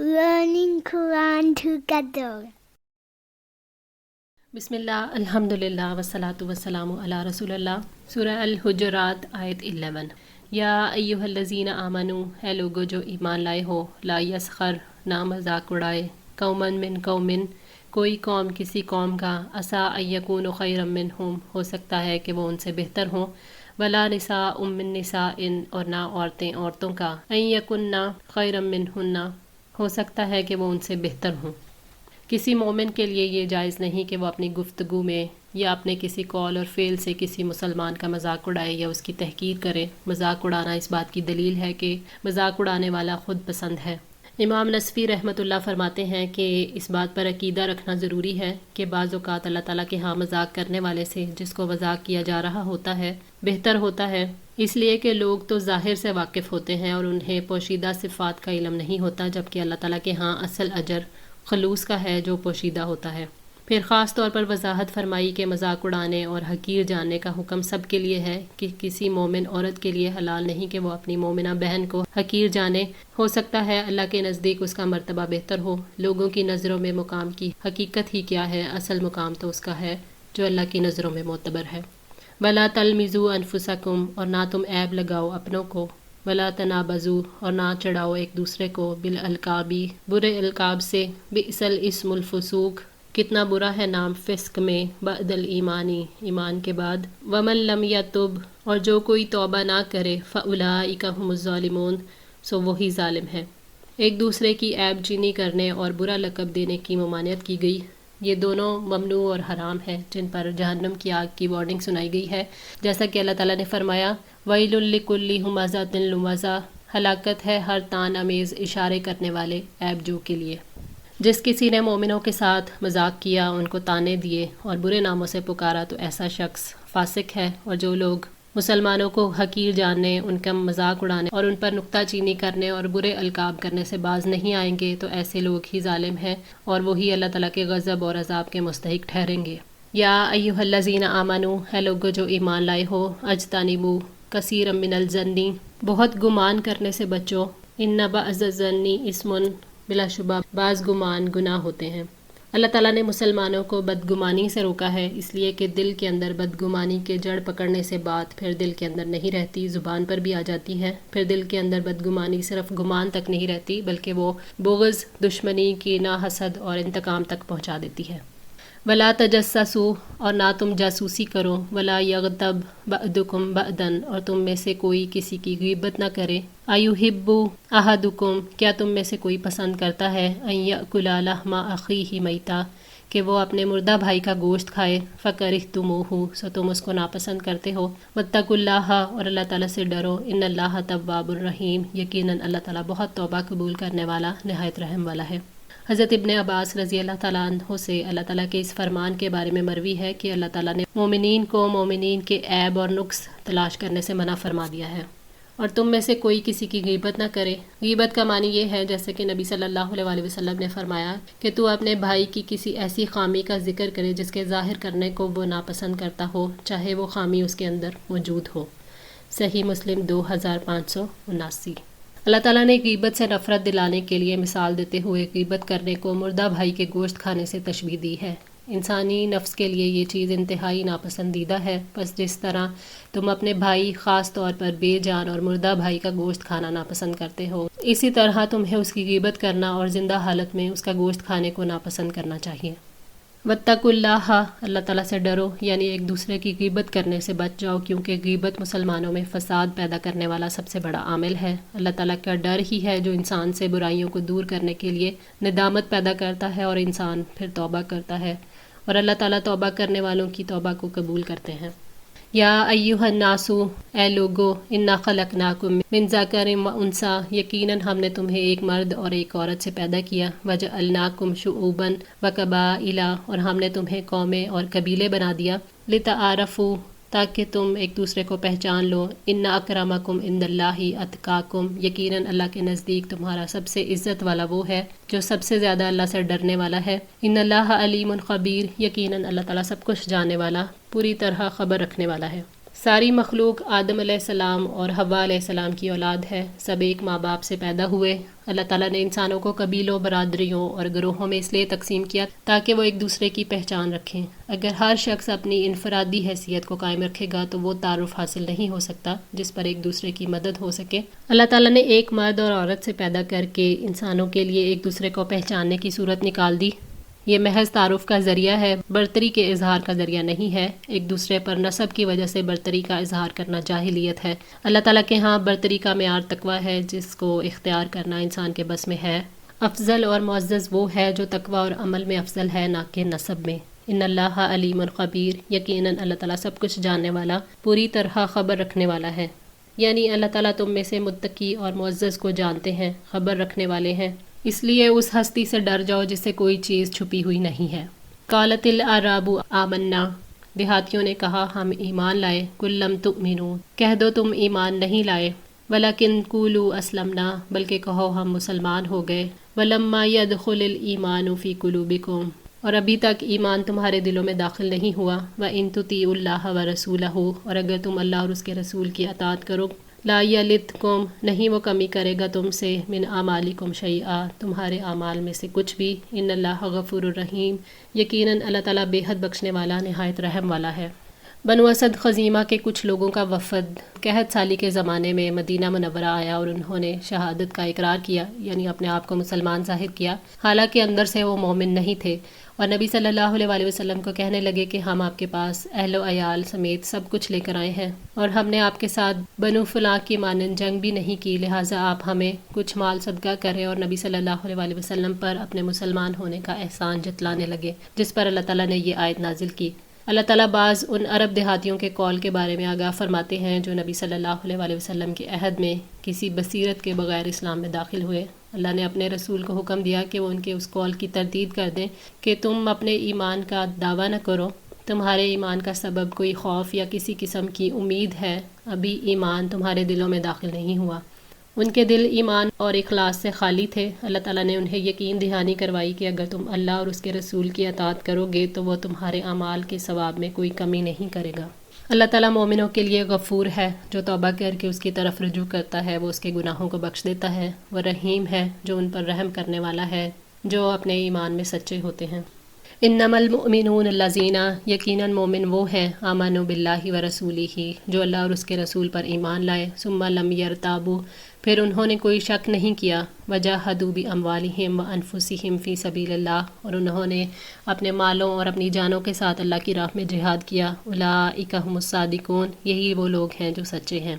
learning Quran together. بسم اللہ الحمدللہ والصلاۃ والسلام علی رسول اللہ۔ سورہ الحجرات آیت 11۔ یا ایھا الذین آمنو، اے لوگو جو ایمان لائے ہو، لا یسخر، نہ مذاق اڑائے، قومن من قومن، کوئی قوم کسی قوم کا، عسیٰ ان یکونوا خیرا منہم، ہو سکتا ہے کہ وہ ان سے بہتر ہوں، ولا نساء من نساء، اور نہ عورتیں عورتوں کا، ان یکن خیرا منہن، ہو سکتا ہے کہ وہ ان سے بہتر ہوں۔ کسی مومن کے لیے یہ جائز نہیں کہ وہ اپنی گفتگو میں یا اپنے کسی قول اور فعل سے کسی مسلمان کا مذاق اڑائے یا اس کی تحقیر کرے۔ مذاق اڑانا اس بات کی دلیل ہے کہ مذاق اڑانے والا خود پسند ہے۔ امام نصفی رحمۃ اللہ فرماتے ہیں کہ اس بات پر عقیدہ رکھنا ضروری ہے کہ بعض اوقات اللہ تعالیٰ کے ہاں مذاق کرنے والے سے جس کو مذاق کیا جا رہا ہوتا ہے بہتر ہوتا ہے، اس لیے کہ لوگ تو ظاہر سے واقف ہوتے ہیں اور انہیں پوشیدہ صفات کا علم نہیں ہوتا، جبکہ اللہ تعالیٰ کے ہاں اصل اجر خلوص کا ہے جو پوشیدہ ہوتا ہے۔ پھر خاص طور پر وضاحت فرمائی کہ مذاق اڑانے اور حقیر جاننے کا حکم سب کے لیے ہے، کہ کسی مومن عورت کے لیے حلال نہیں کہ وہ اپنی مومنہ بہن کو حقیر جانے۔ ہو سکتا ہے اللہ کے نزدیک اس کا مرتبہ بہتر ہو، لوگوں کی نظروں میں مقام کی حقیقت ہی کیا ہے، اصل مقام تو اس کا ہے جو اللہ کی نظروں میں معتبر ہے۔ وَلَا تَلْمِزُوا أَنفُسَكُمْ، اور نہ تم عیب لگاؤ اپنوں کو، ولا تنابزوا، اور نہ چڑھاؤ ایک دوسرے کو، بالالقابی، برے القاب سے، بئس الاسم الفسوق، کتنا برا ہے نام فسق میں، بعد الایمانی، ایمان کے بعد، ومن لم یتب، اور جو کوئی توبہ نہ کرے، فاولئک هم الظالمون، سو وہی ظالم ہے۔ ایک دوسرے کی عیب چینی کرنے اور برا لقب دینے کی ممانعت کی گئی۔ یہ دونوں ممنوع اور حرام ہیں جن پر جہنم کی آگ کی وارننگ سنائی گئی ہے، جیسا کہ اللہ تعالیٰ نے فرمایا وَيْلٌ لِكُلِّ ہُمَزَةٍ لُمَزَةٍ، ہلاکت ہے ہر تان امیز اشارے کرنے والے عیب جو کے لیے۔ جس کسی نے مومنوں کے ساتھ مذاق کیا، ان کو طعنے دیے اور برے ناموں سے پکارا تو ایسا شخص فاسق ہے، اور جو لوگ مسلمانوں کو حقیر جاننے، ان کا مذاق اڑانے اور ان پر نکتہ چینی کرنے اور برے القاب کرنے سے باز نہیں آئیں گے تو ایسے لوگ ہی ظالم ہیں، اور وہی اللہ تعالیٰ کے غضب اور عذاب کے مستحق ٹھہریں گے۔ یا ایھا الذین آمنو، اے لوگو جو ایمان لائے ہو، اجتنبوا کثیرا من الظن، بہت گمان کرنے سے بچو، ان بعض الظن اسم، بلا شبہ بعض گمان گناہ ہوتے ہیں۔ اللہ تعالیٰ نے مسلمانوں کو بدگمانی سے روکا ہے، اس لیے کہ دل کے اندر بدگمانی کے جڑ پکڑنے سے بات پھر دل کے اندر نہیں رہتی، زبان پر بھی آ جاتی ہے۔ پھر دل کے اندر بدگمانی صرف گمان تک نہیں رہتی بلکہ وہ بغض، دشمنی، کینہ، حسد اور انتقام تک پہنچا دیتی ہے۔ ولا تجسسوا، اور نہ تم جاسوسی کرو، ولا یغتب بعضکم بعضا، اور تم میں سے کوئی کسی کی غیبت نہ کرے۔ ایحب احدکم، کیا تم میں سے کوئی پسند کرتا ہے، ان یأکل لحم اخیہ میتا، کہ وہ اپنے مردہ بھائی کا گوشت کھائے، فکرہتموہ، سو تم اس کو ناپسند کرتے ہو۔ واتقوا اللہ، اور اللہ تعالیٰ سے ڈرو، ان اللہ تواب الرحیم، یقیناً اللہ تعالیٰ بہت توبہ قبول کرنے والا، نہایت رحم والا ہے۔ حضرت ابن عباس رضی اللہ تعالیٰ عنہ سے اللہ تعالیٰ کے اس فرمان کے بارے میں مروی ہے کہ اللہ تعالیٰ نے مومنین کو مومنین کے عیب اور نقص تلاش کرنے سے منع فرما دیا ہے، اور تم میں سے کوئی کسی کی غیبت نہ کرے۔ غیبت کا معنی یہ ہے، جیسے کہ نبی صلی اللہ علیہ وآلہ وسلم نے فرمایا کہ تو اپنے بھائی کی کسی ایسی خامی کا ذکر کرے جس کے ظاہر کرنے کو وہ ناپسند کرتا ہو، چاہے وہ خامی اس کے اندر موجود ہو۔ صحیح مسلم 2579۔ اللہ تعالیٰ نے غیبت سے نفرت دلانے کے لیے مثال دیتے ہوئے غیبت کرنے کو مردہ بھائی کے گوشت کھانے سے تشبیہ دی ہے۔ انسانی نفس کے لیے یہ چیز انتہائی ناپسندیدہ ہے، بس جس طرح تم اپنے بھائی، خاص طور پر بے جان اور مردہ بھائی کا گوشت کھانا ناپسند کرتے ہو، اسی طرح تمہیں اس کی غیبت کرنا اور زندہ حالت میں اس کا گوشت کھانے کو ناپسند کرنا چاہیے۔ واتقوا اللہ، اللہ تعالیٰ سے ڈرو، یعنی ایک دوسرے کی غیبت کرنے سے بچ جاؤ، کیونکہ غیبت مسلمانوں میں فساد پیدا کرنے والا سب سے بڑا عامل ہے۔ اللہ تعالیٰ کا ڈر ہی ہے جو انسان سے برائیوں کو دور کرنے کے لیے ندامت پیدا کرتا ہے، اور انسان پھر توبہ کرتا ہے، اور اللہ تعالیٰ توبہ کرنے والوں کی توبہ کو قبول کرتے ہیں۔ یا ایھا الناس، اے لوگو، انا خلقناکم من ذکر و انثی، یقیناً ہم نے تمہیں ایک مرد اور ایک عورت سے پیدا کیا، وجعلناکم شعوبا و قبائل، اور ہم نے تمہیں قومیں اور قبیلے بنا دیا، لتعارفوا، تاکہ تم ایک دوسرے کو پہچان لو، ان اکرمکم عند اللہ اتقاکم، یقیناً اللہ کے نزدیک تمہارا سب سے عزت والا وہ ہے جو سب سے زیادہ اللہ سے ڈرنے والا ہے۔ ان اللہ علیم خبیر، یقیناً اللہ تعالیٰ سب کچھ جاننے والا، پوری طرح خبر رکھنے والا ہے۔ ساری مخلوق آدم علیہ السلام اور حوا علیہ السلام کی اولاد ہے، سب ایک ماں باپ سے پیدا ہوئے۔ اللہ تعالیٰ نے انسانوں کو قبیلوں، برادریوں اور گروہوں میں اس لیے تقسیم کیا تاکہ وہ ایک دوسرے کی پہچان رکھیں۔ اگر ہر شخص اپنی انفرادی حیثیت کو قائم رکھے گا تو وہ تعارف حاصل نہیں ہو سکتا جس پر ایک دوسرے کی مدد ہو سکے۔ اللہ تعالیٰ نے ایک مرد اور عورت سے پیدا کر کے انسانوں کے لیے ایک دوسرے کو پہچاننے کی صورت نکال دی۔ یہ محض تعارف کا ذریعہ ہے، برتری کے اظہار کا ذریعہ نہیں ہے۔ ایک دوسرے پر نسب کی وجہ سے برتری کا اظہار کرنا جاہلیت ہے۔ اللہ تعالیٰ کے ہاں برتری کا معیار تقویٰ ہے جس کو اختیار کرنا انسان کے بس میں ہے۔ افضل اور معزز وہ ہے جو تقویٰ اور عمل میں افضل ہے، نہ کہ نسب میں۔ ان اللہ علیم خبیر، یقیناً اللہ تعالیٰ سب کچھ جاننے والا، پوری طرح خبر رکھنے والا ہے۔ یعنی اللہ تعالیٰ تم میں سے متقی اور معزز کو جانتے ہیں، خبر رکھنے والے ہیں، اس لیے اس ہستی سے ڈر جاؤ جس سے کوئی چیز چھپی ہوئی نہیں ہے۔ قالت الاعراب آمنا، دیہاتیوں نے کہا ہم ایمان لائے۔ قل لم تؤمنوا، کہہ دو تم ایمان نہیں لائے۔ ولکن قولوا اسلمنا، بلکہ کہو ہم مسلمان ہو گئے۔ ولما يدخل الایمان فی قلوبکم، اور ابھی تک ایمان تمہارے دلوں میں داخل نہیں ہوا۔ وَإِن تُطِيعُوا اللَّهَ وَرَسُولَهُ، اور اگر تم اللہ اور اس کے رسول کی اطاعت کرو، لا یلدکم، نہیں وہ کمی کرے گا تم سے، من اعمالکم شیئا، تمہارے اعمال میں سے کچھ بھی۔ ان اللہ غفور الرحیم، یقیناً اللہ تعالیٰ بے حد بخشنے والا، نہایت رحم والا ہے۔ بنو اسد خزیمہ کے کچھ لوگوں کا وفد قحط سالی کے زمانے میں مدینہ منورہ آیا اور انہوں نے شہادت کا اقرار کیا، یعنی اپنے آپ کو مسلمان ظاہر کیا، حالانکہ اندر سے وہ مومن نہیں تھے، اور نبی صلی اللہ علیہ وآلہ وسلم کو کہنے لگے کہ ہم آپ کے پاس اہل و عیال سمیت سب کچھ لے کر آئے ہیں، اور ہم نے آپ کے ساتھ بنو فلاں کی مانند جنگ بھی نہیں کی، لہٰذا آپ ہمیں کچھ مال صدقہ کریں، اور نبی صلی اللہ علیہ وآلہ وسلم پر اپنے مسلمان ہونے کا احسان جتلانے لگے، جس پر اللہ تعالیٰ نے یہ آیت نازل کی۔ اللہ تعالیٰ بعض ان عرب دیہاتیوں کے قول کے بارے میں آگاہ فرماتے ہیں جو نبی صلی اللہ علیہ وآلہ وسلم کے عہد میں کسی بصیرت کے بغیر اسلام میں داخل ہوئے۔ اللہ نے اپنے رسول کو حکم دیا کہ وہ ان کے اس قول کی تردید کر دیں کہ تم اپنے ایمان کا دعویٰ نہ کرو، تمہارے ایمان کا سبب کوئی خوف یا کسی قسم کی امید ہے، ابھی ایمان تمہارے دلوں میں داخل نہیں ہوا۔ ان کے دل ایمان اور اخلاص سے خالی تھے۔ اللہ تعالیٰ نے انہیں یقین دہانی کروائی کہ اگر تم اللہ اور اس کے رسول کی اطاعت کرو گے تو وہ تمہارے اعمال کے ثواب میں کوئی کمی نہیں کرے گا۔ اللہ تعالیٰ مومنوں کے لیے غفور ہے، جو توبہ کر کے اس کی طرف رجوع کرتا ہے وہ اس کے گناہوں کو بخش دیتا ہے۔ وہ رحیم ہے، جو ان پر رحم کرنے والا ہے جو اپنے ایمان میں سچے ہوتے ہیں۔ انما المؤمنون الذین، یقیناً مومن وہ ہیں، آمنوا باللہ ورسولہ، جو اللہ اور اس کے رسول پر ایمان لائے، ثم لم یرتابوا، پھر انہوں نے کوئی شک نہیں کیا، وجاہدوا باموالہم وانفسہم فی سبیل اللہ، اور انہوں نے اپنے مالوں اور اپنی جانوں کے ساتھ اللہ کی راہ میں جہاد کیا۔ اولئک ھم الصادقون، یہی وہ لوگ ہیں جو سچے ہیں۔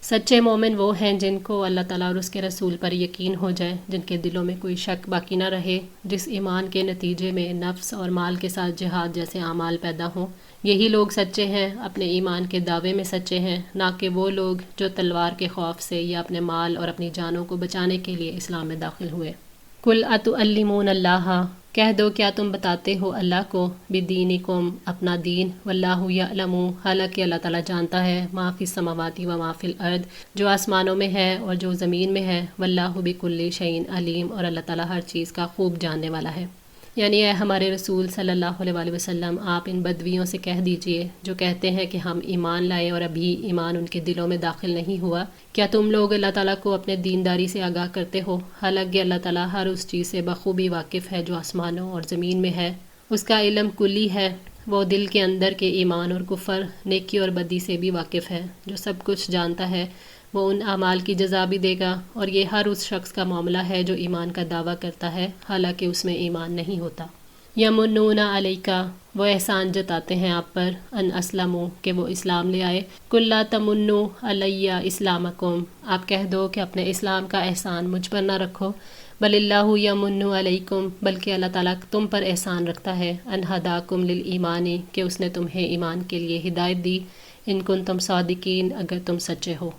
سچے مومن وہ ہیں جن کو اللہ تعالیٰ اور اس کے رسول پر یقین ہو جائے، جن کے دلوں میں کوئی شک باقی نہ رہے، جس ایمان کے نتیجے میں نفس اور مال کے ساتھ جہاد جیسے اعمال پیدا ہوں۔ یہی لوگ سچے ہیں، اپنے ایمان کے دعوے میں سچے ہیں، نہ کہ وہ لوگ جو تلوار کے خوف سے یا اپنے مال اور اپنی جانوں کو بچانے کے لیے اسلام میں داخل ہوئے۔ قل اتعلمون اللہ، کہہ دو کیا تم بتاتے ہو اللہ کو، بدینکم، اپنا دین، واللہ یعلم، حالانکہ اللہ تعالیٰ جانتا ہے، ما فی السماوات و ما فی الارض، جو آسمانوں میں ہے اور جو زمین میں ہے، واللہ بکل شیء علیم، اور اللہ تعالیٰ ہر چیز کا خوب جاننے والا ہے۔ یعنی اے ہمارے رسول صلی اللہ علیہ وآلہ وسلم، آپ ان بدویوں سے کہہ دیجئے جو کہتے ہیں کہ ہم ایمان لائے اور ابھی ایمان ان کے دلوں میں داخل نہیں ہوا، کیا تم لوگ اللہ تعالیٰ کو اپنے دینداری سے آگاہ کرتے ہو، حالانکہ اللہ تعالیٰ ہر اس چیز سے بخوبی واقف ہے جو آسمانوں اور زمین میں ہے، اس کا علم کلی ہے، وہ دل کے اندر کے ایمان اور کفر، نیکی اور بدی سے بھی واقف ہے، جو سب کچھ جانتا ہے، وہ ان اعمال کی جزا بھی دے گا، اور یہ ہر اس شخص کا معاملہ ہے جو ایمان کا دعویٰ کرتا ہے حالانکہ اس میں ایمان نہیں ہوتا۔ یمنون علیکا، وہ احسان جتاتے ہیں آپ پر، ان اسلموا، کہ وہ اسلام لے آئے، قل لا تمنوا علی اسلامکم، آپ کہہ دو کہ اپنے اسلام کا احسان مجھ پر نہ رکھو، بل اللہ یمن علیکم، بلکہ اللہ تعالیٰ تم پر احسان رکھتا ہے، ان ہداکم للایمان، کہ اس نے تمہیں ایمان کے لیے ہدایت دی، ان کنتم صادقین، اگر تم سچے ہو۔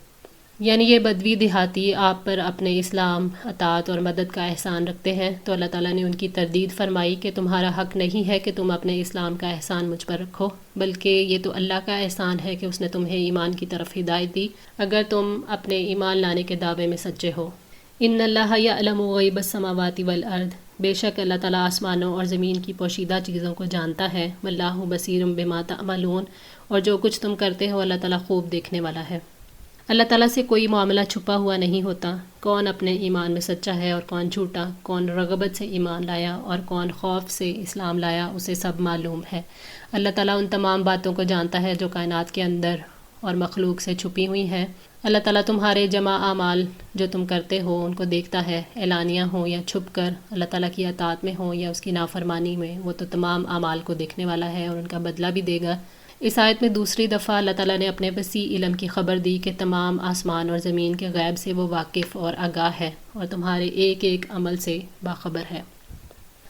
یعنی یہ بدوی دیہاتی آپ پر اپنے اسلام، اطاعت اور مدد کا احسان رکھتے ہیں، تو اللہ تعالیٰ نے ان کی تردید فرمائی کہ تمہارا حق نہیں ہے کہ تم اپنے اسلام کا احسان مجھ پر رکھو، بلکہ یہ تو اللہ کا احسان ہے کہ اس نے تمہیں ایمان کی طرف ہدایت دی، اگر تم اپنے ایمان لانے کے دعوے میں سچے ہو۔ ان اللہ یعلم غیب السماوات والارض، بے شک اللہ تعالیٰ آسمانوں اور زمین کی پوشیدہ چیزوں کو جانتا ہے، واللہ بصیر بما تعملون، اور جو کچھ تم کرتے ہو اللہ تعالیٰ خوب دیکھنے والا ہے۔ اللہ تعالیٰ سے کوئی معاملہ چھپا ہوا نہیں ہوتا، کون اپنے ایمان میں سچا ہے اور کون جھوٹا، کون رغبت سے ایمان لایا اور کون خوف سے اسلام لایا، اسے سب معلوم ہے۔ اللہ تعالیٰ ان تمام باتوں کو جانتا ہے جو کائنات کے اندر اور مخلوق سے چھپی ہوئی ہیں۔ اللہ تعالیٰ تمہارے جمع اعمال جو تم کرتے ہو ان کو دیکھتا ہے، اعلانیہ ہوں یا چھپ کر، اللہ تعالیٰ کی اطاعت میں ہوں یا اس کی نافرمانی میں، وہ تو تمام اعمال کو دیکھنے والا ہے اور ان کا بدلہ بھی دے گا۔ اس آیت میں دوسری دفعہ اللہ تعالیٰ نے اپنے وسیع علم کی خبر دی کہ تمام آسمان اور زمین کے غیب سے وہ واقف اور آگاہ ہے اور تمہارے ایک ایک عمل سے باخبر ہے۔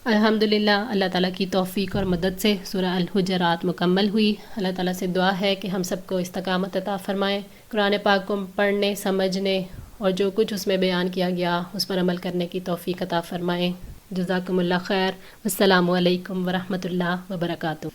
الحمدللہ، اللہ تعالیٰ کی توفیق اور مدد سے سورہ الحجرات مکمل ہوئی۔ اللہ تعالیٰ سے دعا ہے کہ ہم سب کو استقامت عطا فرمائے، قرآن پاک کو پڑھنے، سمجھنے اور جو کچھ اس میں بیان کیا گیا اس پر عمل کرنے کی توفیق عطا فرمائے۔ جزاکم اللہ خیر، والسلام علیکم ورحمۃ اللہ وبرکاتہ۔